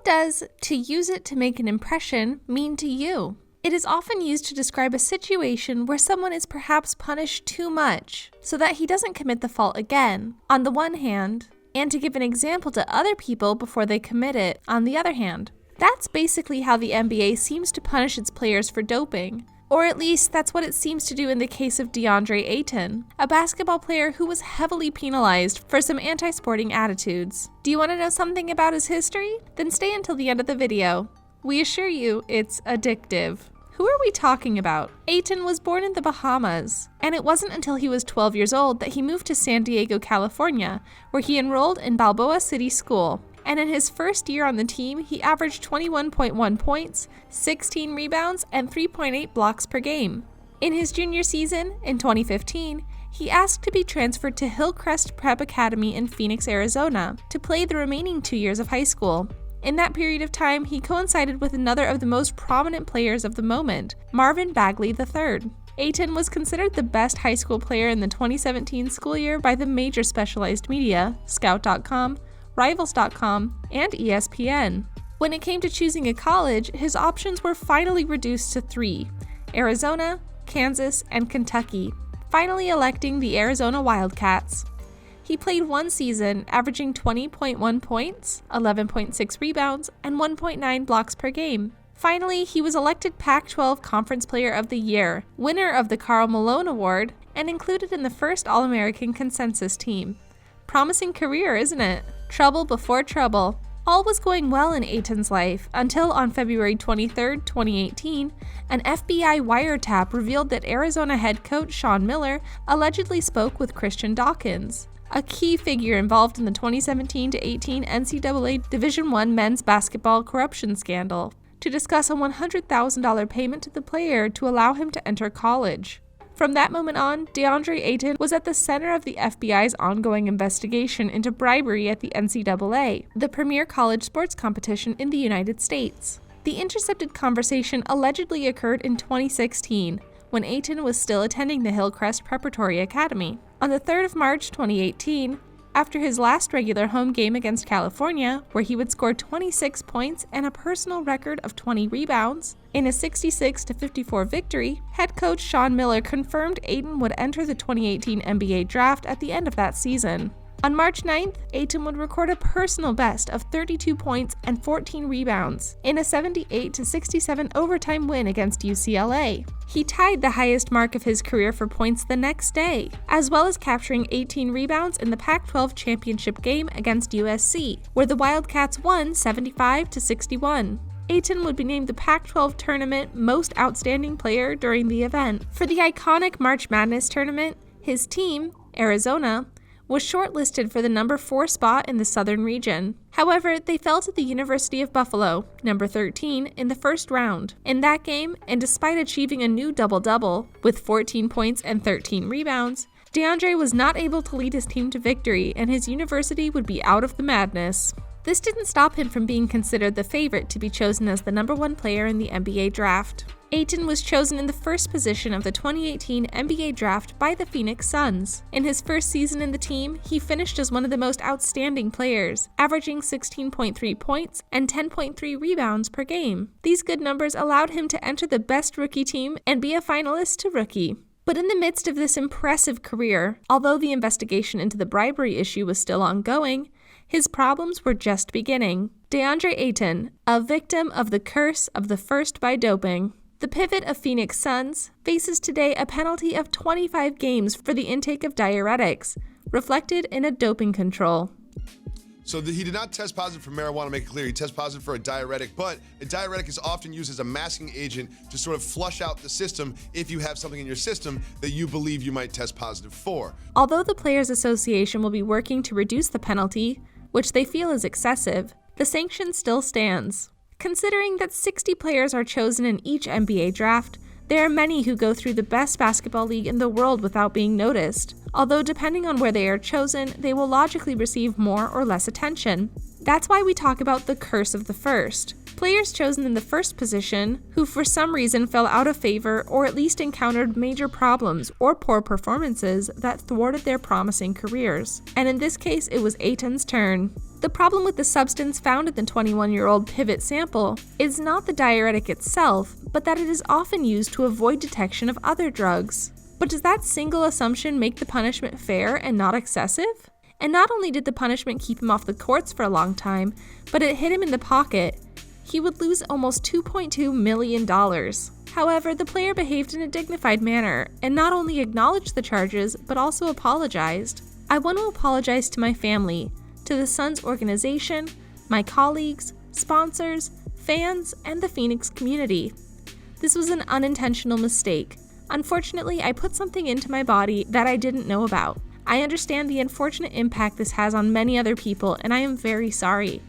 What does "to use it to make an impression" mean to you? It is often used to describe a situation where someone is perhaps punished too much so that he doesn't commit the fault again, on the one hand, and to give an example to other people before they commit it, on the other hand. That's basically how the NBA seems to punish its players for doping. Or at least that's what it seems to do in the case of Deandre Ayton, a basketball player who was heavily penalized for some anti-sporting attitudes. Do you want to know something about his history? Then stay until the end of the video. We assure you it's addictive. Who are we talking about? Ayton was born in the Bahamas, and it wasn't until he was 12 years old that he moved to San Diego, California, where he enrolled in Balboa City School. And in his first year on the team, he averaged 21.1 points, 16 rebounds, and 3.8 blocks per game. In his junior season, in 2015, he asked to be transferred to Hillcrest Prep Academy in Phoenix, Arizona, to play the remaining 2 years of high school. In that period of time, he coincided with another of the most prominent players of the moment, Marvin Bagley III. Ayton was considered the best high school player in the 2017 school year by the major specialized media, Scout.com, Rivals.com, and ESPN. When it came to choosing a college, his options were finally reduced to 3: Arizona, Kansas, and Kentucky, finally electing the Arizona Wildcats. He played 1 season, averaging 20.1 points, 11.6 rebounds, and 1.9 blocks per game. Finally, he was elected Pac-12 Conference Player of the Year, winner of the Karl Malone Award, and included in the first All-American consensus team. Promising career, isn't it? Trouble before trouble. All was going well in Ayton's life until on February 23, 2018, an FBI wiretap revealed that Arizona head coach Sean Miller allegedly spoke with Christian Dawkins, a key figure involved in the 2017-18 NCAA Division I men's basketball corruption scandal, to discuss a $100,000 payment to the player to allow him to enter college. From that moment on, Deandre Ayton was at the center of the FBI's ongoing investigation into bribery at the NCAA, the premier college sports competition in the United States. The intercepted conversation allegedly occurred in 2016, when Ayton was still attending the Hillcrest Preparatory Academy. On the 3rd of March 2018, after his last regular home game against California, where he would score 26 points and a personal record of 20 rebounds, in a 66-54 victory, head coach Sean Miller confirmed Ayton would enter the 2018 NBA draft at the end of that season. On March 9th, Ayton would record a personal best of 32 points and 14 rebounds in a 78-67 overtime win against UCLA. He tied the highest mark of his career for points the next day, as well as capturing 18 rebounds in the Pac-12 championship game against USC, where the Wildcats won 75-61. Ayton would be named the Pac-12 Tournament Most Outstanding Player during the event. For the iconic March Madness tournament, his team, Arizona, was shortlisted for the number 4 spot in the Southern region. However, they fell to the University of Buffalo, number 13, in the first round. In that game, and despite achieving a new double-double, with 14 points and 13 rebounds, Deandre was not able to lead his team to victory, and his university would be out of the madness. This didn't stop him from being considered the favorite to be chosen as the number 1 player in the NBA draft. Ayton was chosen in the first position of the 2018 NBA draft by the Phoenix Suns. In his first season in the team, he finished as one of the most outstanding players, averaging 16.3 points and 10.3 rebounds per game. These good numbers allowed him to enter the best rookie team and be a finalist to rookie. But in the midst of this impressive career, although the investigation into the bribery issue was still ongoing, his problems were just beginning. Deandre Ayton, a victim of the curse of the first by doping. The pivot of Phoenix Suns faces today a penalty of 25 games for the intake of diuretics, reflected in a doping control. So he did not test positive for marijuana, make it clear. He tested positive for a diuretic, but a diuretic is often used as a masking agent to sort of flush out the system if you have something in your system that you believe you might test positive for. Although the Players Association will be working to reduce the penalty, which they feel is excessive, the sanction still stands. Considering that 60 players are chosen in each NBA draft, there are many who go through the best basketball league in the world without being noticed, although depending on where they are chosen, they will logically receive more or less attention. That's why we talk about the curse of the first. Players chosen in the first position, who for some reason fell out of favor or at least encountered major problems or poor performances that thwarted their promising careers. And in this case, it was Ayton's turn. The problem with the substance found in the 21-year-old pivot sample is not the diuretic itself, but that it is often used to avoid detection of other drugs. But does that single assumption make the punishment fair and not excessive? And not only did the punishment keep him off the courts for a long time, but it hit him in the pocket. He would lose almost $2.2 million. However, the player behaved in a dignified manner and not only acknowledged the charges, but also apologized. "I want to apologize to my family, to the Suns organization, my colleagues, sponsors, fans, and the Phoenix community. This was an unintentional mistake. Unfortunately, I put something into my body that I didn't know about. I understand the unfortunate impact this has on many other people, and I am very sorry.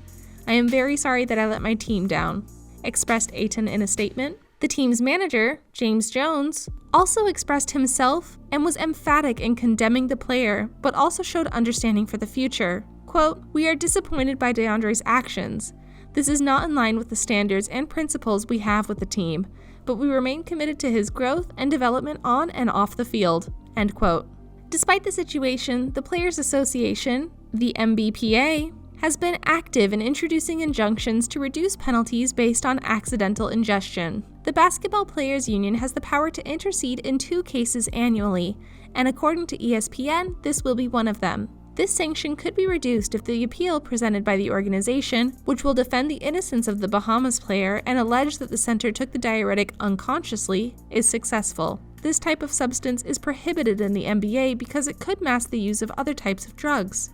I am very sorry that I let my team down," expressed Ayton in a statement. The team's manager, James Jones, also expressed himself and was emphatic in condemning the player, but also showed understanding for the future. Quote, "We are disappointed by Deandre's actions. This is not in line with the standards and principles we have with the team, but we remain committed to his growth and development on and off the field." End quote. Despite the situation, the Players Association, the MBPA, has been active in introducing injunctions to reduce penalties based on accidental ingestion. The Basketball Players Union has the power to intercede in 2 cases annually, and according to ESPN, this will be one of them. This sanction could be reduced if the appeal presented by the organization, which will defend the innocence of the Bahamas player and allege that the center took the diuretic unconsciously, is successful. This type of substance is prohibited in the NBA because it could mask the use of other types of drugs.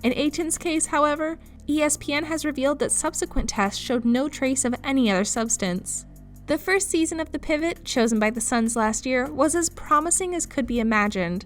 In Ayton's case, however, ESPN has revealed that subsequent tests showed no trace of any other substance. The first season of the pivot, chosen by the Suns last year, was as promising as could be imagined.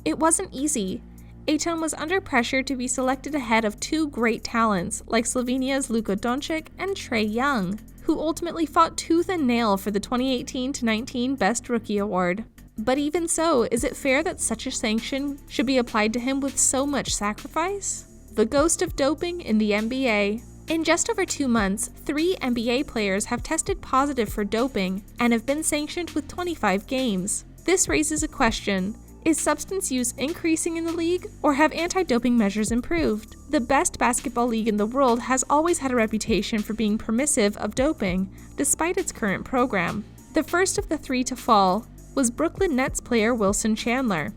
It wasn't easy. Ayton was under pressure to be selected ahead of 2 great talents, like Slovenia's Luka Doncic and Trae Young, who ultimately fought tooth and nail for the 2018-19 Best Rookie Award. But even so, is it fair that such a sanction should be applied to him with so much sacrifice? The ghost of doping in the NBA. In just over 2 months, 3 NBA players have tested positive for doping and have been sanctioned with 25 games. This raises a question. Is substance use increasing in the league, or have anti-doping measures improved? The best basketball league in the world has always had a reputation for being permissive of doping, despite its current program. The first of the 3 to fall was Brooklyn Nets player Wilson Chandler.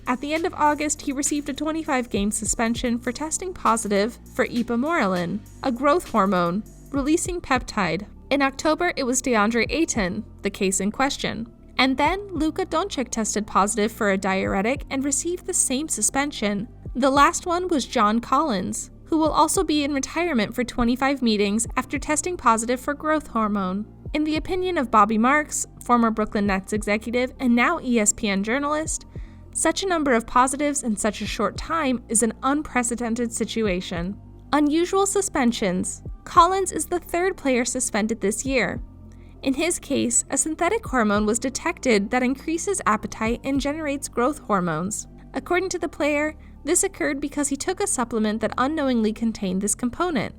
At the end of August, he received a 25-game suspension for testing positive for ipamorelin, a growth hormone, releasing peptide. In October, it was Deandre Ayton, the case in question. And then, Luka Doncic tested positive for a diuretic and received the same suspension. The last one was John Collins, who will also be in retirement for 25 meetings after testing positive for growth hormone. In the opinion of Bobby Marks, former Brooklyn Nets executive and now ESPN journalist, such a number of positives in such a short time is an unprecedented situation. Unusual suspensions. Collins is the 3rd player suspended this year. In his case, a synthetic hormone was detected that increases appetite and generates growth hormones. According to the player, this occurred because he took a supplement that unknowingly contained this component,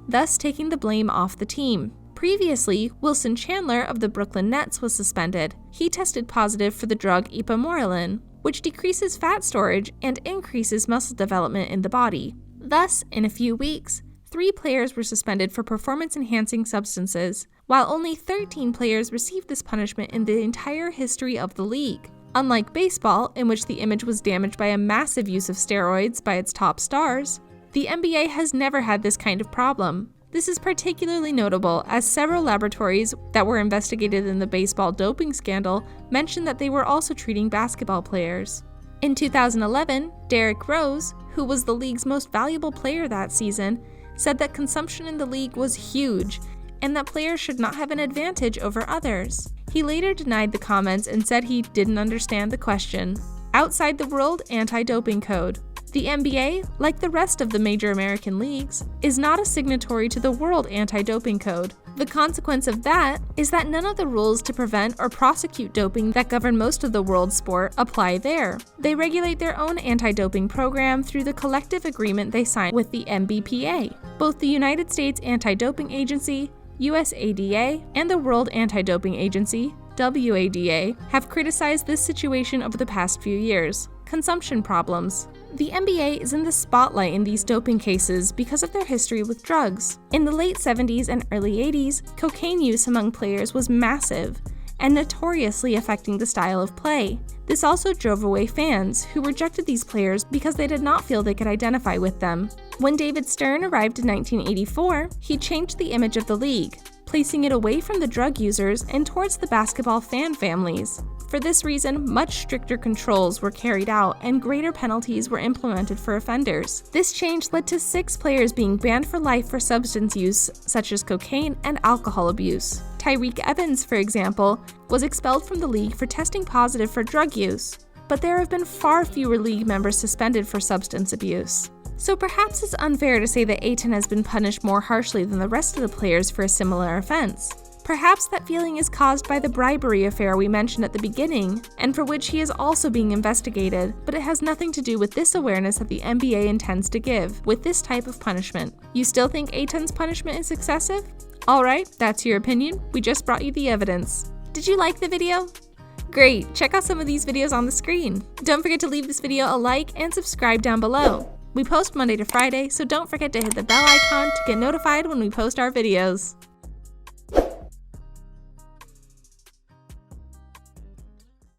thus taking the blame off the team. Previously, Wilson Chandler of the Brooklyn Nets was suspended. He tested positive for the drug ipamorelin, which decreases fat storage and increases muscle development in the body. Thus, in a few weeks, 3 players were suspended for performance-enhancing substances, while only 13 players received this punishment in the entire history of the league. Unlike baseball, in which the image was damaged by a massive use of steroids by its top stars, the NBA has never had this kind of problem. This is particularly notable as several laboratories that were investigated in the baseball doping scandal mentioned that they were also treating basketball players. In 2011, Derrick Rose, who was the league's most valuable player that season, said that consumption in the league was huge and that players should not have an advantage over others. He later denied the comments and said he didn't understand the question. Outside the World Anti-Doping Code. The NBA, like the rest of the major American leagues, is not a signatory to the World Anti-Doping Code. The consequence of that is that none of the rules to prevent or prosecute doping that govern most of the world's sport apply there. They regulate their own anti-doping program through the collective agreement they signed with the MBPA. Both the United States Anti-Doping Agency, USADA, and the World Anti-Doping Agency, WADA, have criticized this situation over the past few years. consumption problems. The NBA is in the spotlight in these doping cases because of their history with drugs. In the late 70s and early 80s, cocaine use among players was massive and notoriously affecting the style of play. This also drove away fans, who rejected these players because they did not feel they could identify with them. When David Stern arrived in 1984, he changed the image of the league, placing it away from the drug users and towards the basketball fan families. For this reason, much stricter controls were carried out and greater penalties were implemented for offenders. This change led to 6 players being banned for life for substance use, such as cocaine and alcohol abuse. Tyreek Evans, for example, was expelled from the league for testing positive for drug use, but there have been far fewer league members suspended for substance abuse. So perhaps it's unfair to say that Ayton has been punished more harshly than the rest of the players for a similar offense. Perhaps that feeling is caused by the bribery affair we mentioned at the beginning, and for which he is also being investigated, but it has nothing to do with this awareness that the NBA intends to give with this type of punishment. You still think Ayton's punishment is excessive? Alright, that's your opinion. We just brought you the evidence. Did you like the video? Great, check out some of these videos on the screen. Don't forget to leave this video a like and subscribe down below. We post Monday to Friday, so don't forget to hit the bell icon to get notified when we post our videos.